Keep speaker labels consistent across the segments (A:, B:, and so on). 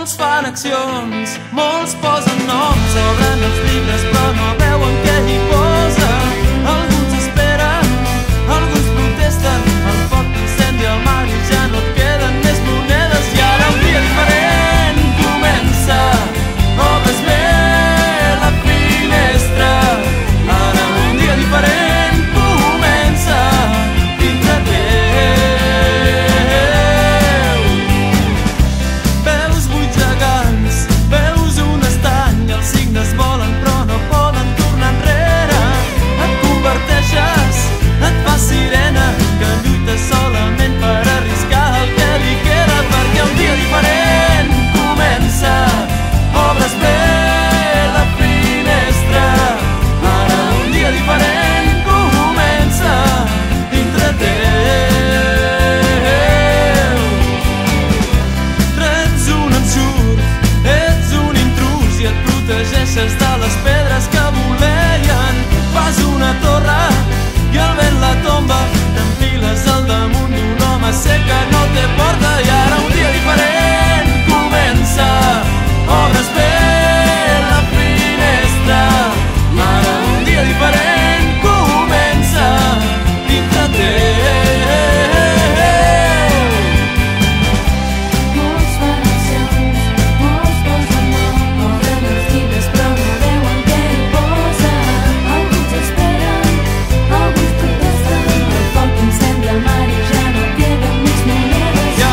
A: Molts fan accions, molts posen noms, obren els llibres però no veuen què hi posa. Alguns esperen, alguns protesten, el foc t'incendia al mar i ja no et queden més monedes. I ara un dia diferent comença, obres bé la finestra. Ara un dia diferent comença dintre teu. Veus vuit gegants, veus un estany, els signes volen però no poden tornar enrere. Et converteixes, et fas sirena, que lluites solament per arriscar el que li queda, perquè un dia diferent comença, obres bé la finestra. Ara un dia diferent comença dintre teu. Ets un ensurt, ets un intrus i et protegeixes de les pedres que voleien. Fas una torre i el vent la tomba, t'enfiles al damunt d'un home sec que no té porta. I ara un dia diferent comença, obres bé la finestra. Ara un dia diferent comença dintre teu.
B: Molts fan accions, molts posen nom, obren els llibres però no veuen què hi posa. Alguns esperen, alguns protesten, el foc incendia el mar i ja no queden més monedes.
A: I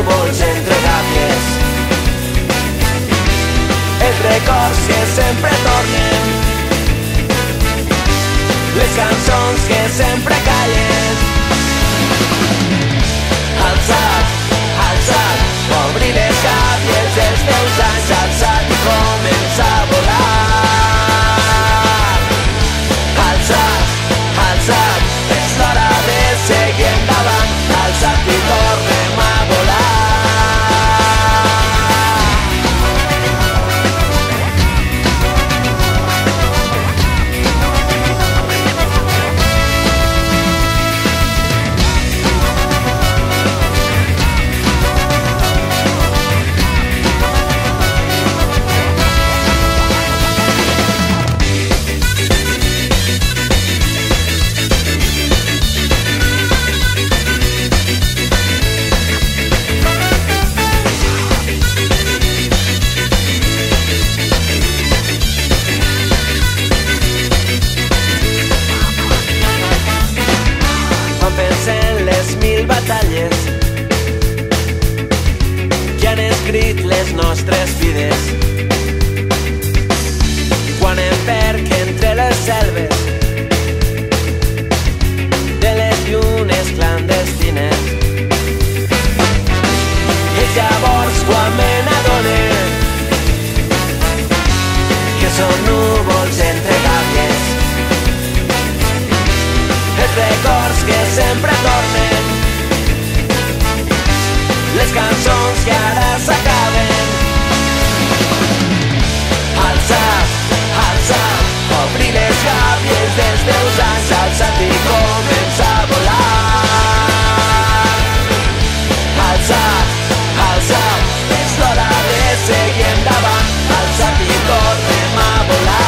C: núvols entre gàbies. Els records que sempre tornen, les cançons que sempre callen. Alçat, alçat, obri les gàbies dels teus anys, alçat i comença a volar. Alçat, alçat, és l'hora de seguir endavant, alçat i tornem a volar. Batalles que han escrit les nostres vides, quan em perc entre les selves de les llunes clandestines. I llavors quan me n'adone que són núvols entre gàbies, els records que sempre tornen, les cançons que ara s'acaben. Alçat, alçat, obri les gàbies dels teus anys, alçat i comença a volar. Alçat, alçat, és l'hora de seguir endavant, alçat i tornem a volar.